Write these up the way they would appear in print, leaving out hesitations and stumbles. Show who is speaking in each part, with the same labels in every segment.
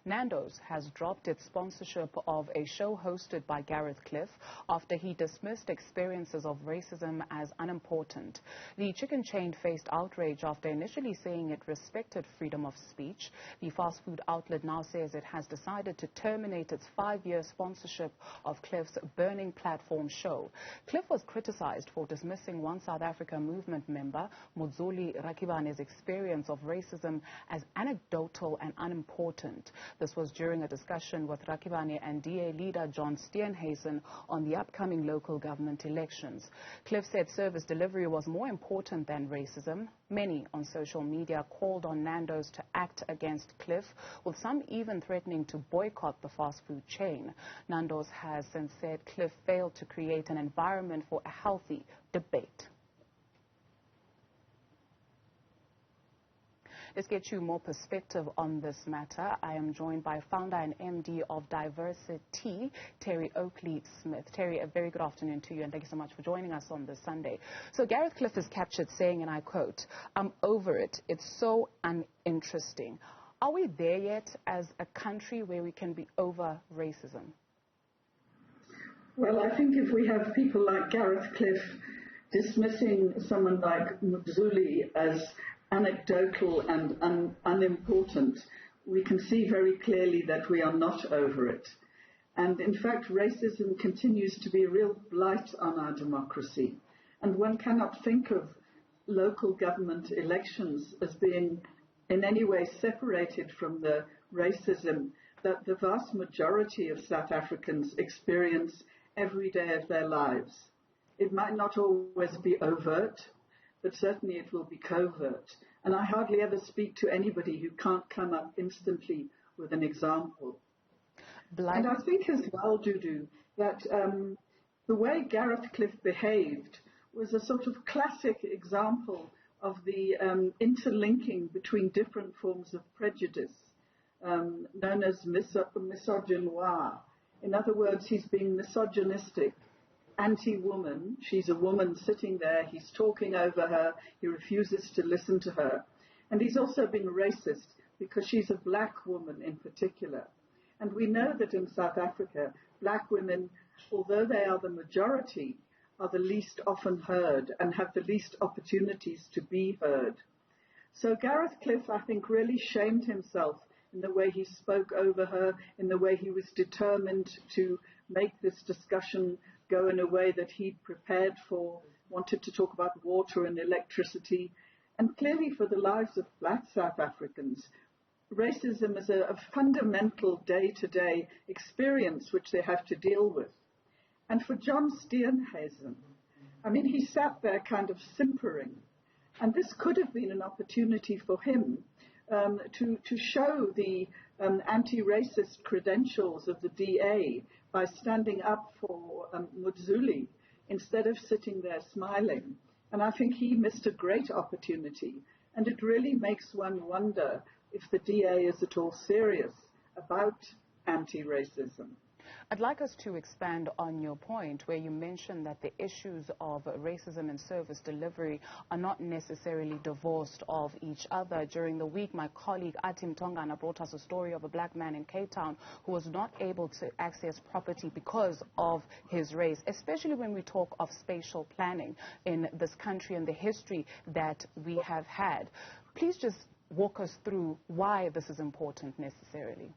Speaker 1: Nandos has dropped its sponsorship of a show hosted by Gareth Cliff after he dismissed experiences of racism as unimportant. The chicken chain faced outrage after initially saying it respected freedom of speech. The fast food outlet now says it has decided to terminate its 5-year sponsorship of Cliff's Burning Platform show. Cliff was criticized for dismissing One South Africa movement member Mzuli Rakibane's experience of racism as anecdotal and unimportant. This was during a discussion with Rakibane and DA leader John Steenhuisen on the upcoming local government elections. Cliff said service delivery was more important than racism. Many on social media called on Nandos to act against Cliff, with some even threatening to boycott the fast food chain. Nandos has since said Cliff failed to create an environment for a healthy debate. Let's get you more perspective on this matter. I am joined by founder and MD of Diversi-T, Terry Oakley Smith. Terry, a very good afternoon to you, and thank you so much for joining us on this Sunday. So Gareth Cliff is captured saying, and I quote, "I'm over it. It's so uninteresting." Are we there yet as a country where we can be over racism?
Speaker 2: Well, I think if we have people like Gareth Cliff dismissing someone like Mzuli as anecdotal and unimportant, we can see very clearly that we are not over it. And in fact, racism continues to be a real blight on our democracy. And one cannot think of local government elections as being in any way separated from the racism that the vast majority of South Africans experience every day of their lives. It might not always be overt, but certainly it will be covert. And I hardly ever speak to anybody who can't come up instantly with an example. And I think as well, Dudu, that the way Gareth Cliff behaved was a sort of classic example of the interlinking between different forms of prejudice, known as misogynoir. In other words, he's being misogynistic, anti-woman. She's a woman sitting there. He's talking over her. He refuses to listen to her. And he's also being racist because she's a black woman in particular. And we know that in South Africa, black women, although they are the majority, are the least often heard and have the least opportunities to be heard. So Gareth Cliff, I think, really shamed himself in the way he spoke over her, in the way he was determined to make this discussion go in a way that he'd prepared for, wanted to talk about water and electricity. And clearly for the lives of black South Africans, racism is a fundamental day-to-day experience which they have to deal with. And for John Steenhuisen, I mean, he sat there kind of simpering. And this could have been an opportunity for him to show the anti-racist credentials of the DA by standing up for Mzuli instead of sitting there smiling. And I think he missed a great opportunity. And it really makes one wonder if the DA is at all serious about anti-racism.
Speaker 1: I'd like us to expand on your point where you mentioned that the issues of racism and service delivery are not necessarily divorced of each other. During the week, my colleague Atim Tongana brought us a story of a black man in Cape Town who was not able to access property because of his race, especially when we talk of spatial planning in this country and the history that we have had. Please just walk us through why this is important necessarily.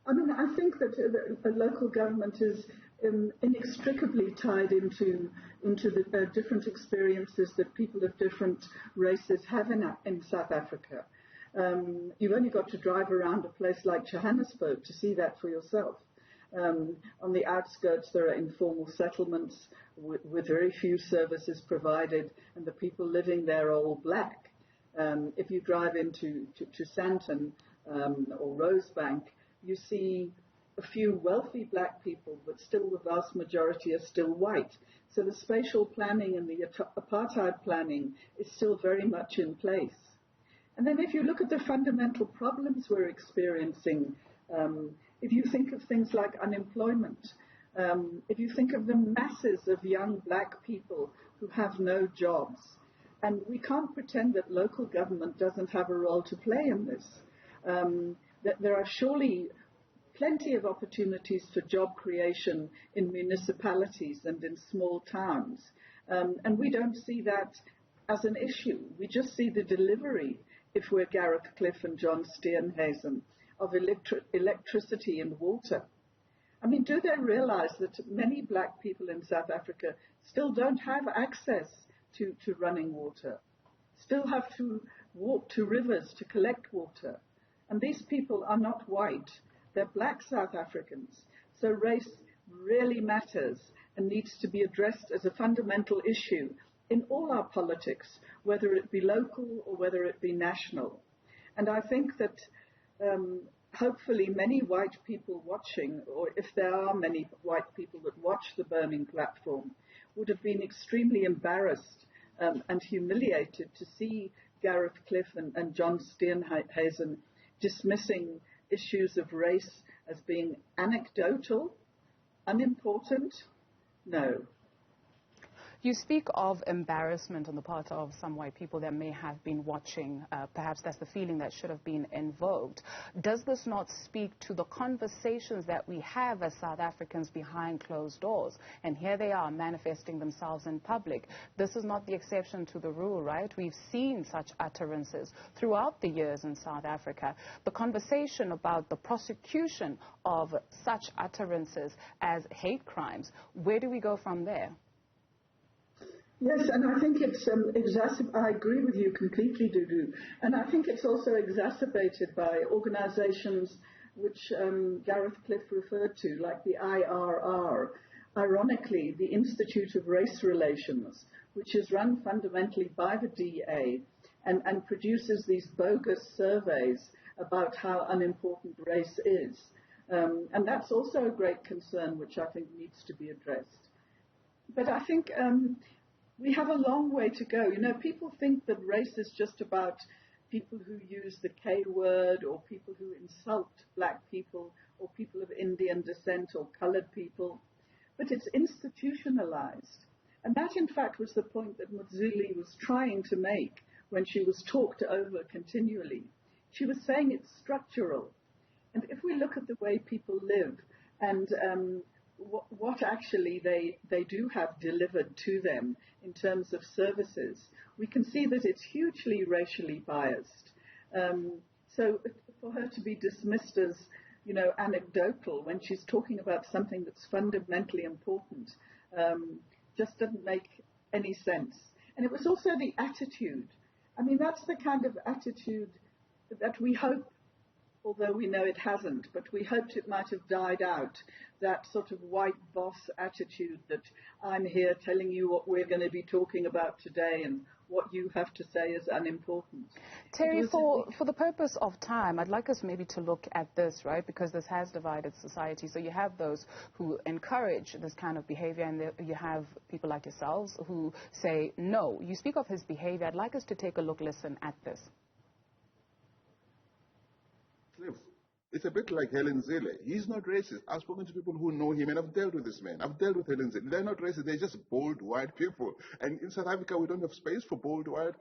Speaker 2: I mean, I think that a local government is inextricably tied into the different experiences that people of different races have in South Africa. You've only got to drive around a place like Johannesburg to see that for yourself. On the outskirts, there are informal settlements with very few services provided, and the people living there are all black. If you drive into Sandton or Rosebank, you see a few wealthy black people, but still the vast majority are still white. So the spatial planning and the apartheid planning is still very much in place. And then if you look at the fundamental problems we're experiencing, if you think of things like unemployment, if you think of the masses of young black people who have no jobs, and we can't pretend that local government doesn't have a role to play in this. that there are surely plenty of opportunities for job creation in municipalities and in small towns. And we don't see that as an issue. We just see the delivery, if we're Gareth Cliff and John Steenhuisen, of electricity and water. I mean, do they realize that many black people in South Africa still don't have access to running water, still have to walk to rivers to collect water? And these people are not white. They're black South Africans. So race really matters and needs to be addressed as a fundamental issue in all our politics, whether it be local or whether it be national. And I think that hopefully many white people watching, or if there are many white people that watch the burning platform, would have been extremely embarrassed and humiliated to see Gareth Cliff and John Steenhuisen dismissing issues of race as being anecdotal, unimportant. No.
Speaker 1: You speak of embarrassment on the part of some white people that may have been watching. Perhaps that's the feeling that should have been invoked. Does this not speak to the conversations that we have as South Africans behind closed doors? And here they are manifesting themselves in public. This is not the exception to the rule, right? We've seen such utterances throughout the years in South Africa. The conversation about the prosecution of such utterances as hate crimes, where do we go from there?
Speaker 2: Yes, and I think it's I agree with you completely, Dudu. And I think it's also exacerbated by organizations which Gareth Cliff referred to, like the IRR. Ironically, the Institute of Race Relations, which is run fundamentally by the DA and produces these bogus surveys about how unimportant race is. And that's also a great concern, which I think needs to be addressed. But I think we have a long way to go. You know, people think that race is just about people who use the K word or people who insult black people or people of Indian descent or colored people. But it's institutionalized. And that, in fact, was the point that Mzuli was trying to make when she was talked over continually. She was saying it's structural. And if we look at the way people live and what actually they do have delivered to them in terms of services, we can see that it's hugely racially biased. So for her to be dismissed as, you know, anecdotal when she's talking about something that's fundamentally important just doesn't make any sense. And it was also the attitude. I mean, that's the kind of attitude that we hope, although we know it hasn't, but we hoped it might have died out, that sort of white boss attitude that I'm here telling you what we're going to be talking about today and what you have to say is unimportant.
Speaker 1: Terry, for the purpose of time, I'd like us maybe to look at this, right, because this has divided society. So you have those who encourage this kind of behavior, and you have people like yourselves who say, no. You speak of his behavior. I'd like us to take a look, listen at this.
Speaker 3: It's a bit like Helen Zille. He's not racist. I've spoken to people who know him, and I've dealt with this man. I've dealt with Helen Zille. They're not racist. They're just bold white people. And in South Africa, we don't have space for bold white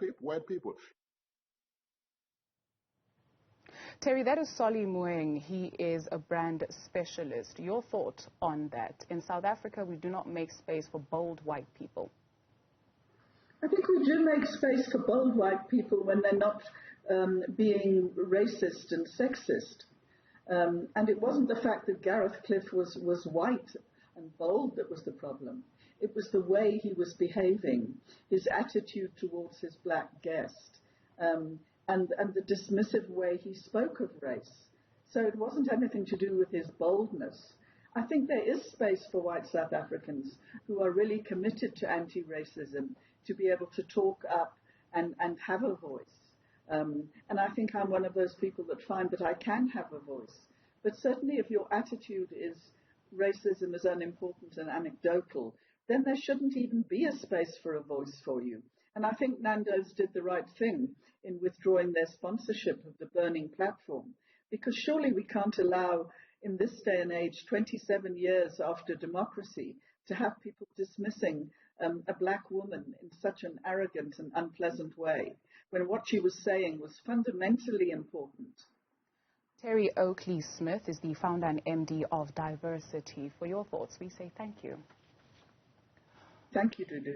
Speaker 3: people.
Speaker 1: Terry, that is Solly Moeng. He is a brand specialist. Your thought on that? In South Africa, we do not make space for bold white people.
Speaker 2: I think we do make space for bold white people when they're not being racist and sexist. And it wasn't the fact that Gareth Cliff was white and bold that was the problem. It was the way he was behaving, his attitude towards his black guest, and the dismissive way he spoke of race. So it wasn't anything to do with his boldness. I think there is space for white South Africans who are really committed to anti-racism to be able to talk up and have a voice. And I think I'm one of those people that find that I can have a voice. But certainly if your attitude is racism is unimportant and anecdotal, then there shouldn't even be a space for a voice for you. And I think Nandos did the right thing in withdrawing their sponsorship of the burning platform, because surely we can't allow, in this day and age, 27 years after democracy, to have people dismissing a black woman in such an arrogant and unpleasant way, when what she was saying was fundamentally important.
Speaker 1: Terry Oakley Smith is the founder and MD of Diversi-T. For your thoughts, we say thank you.
Speaker 2: Thank you, Dudu.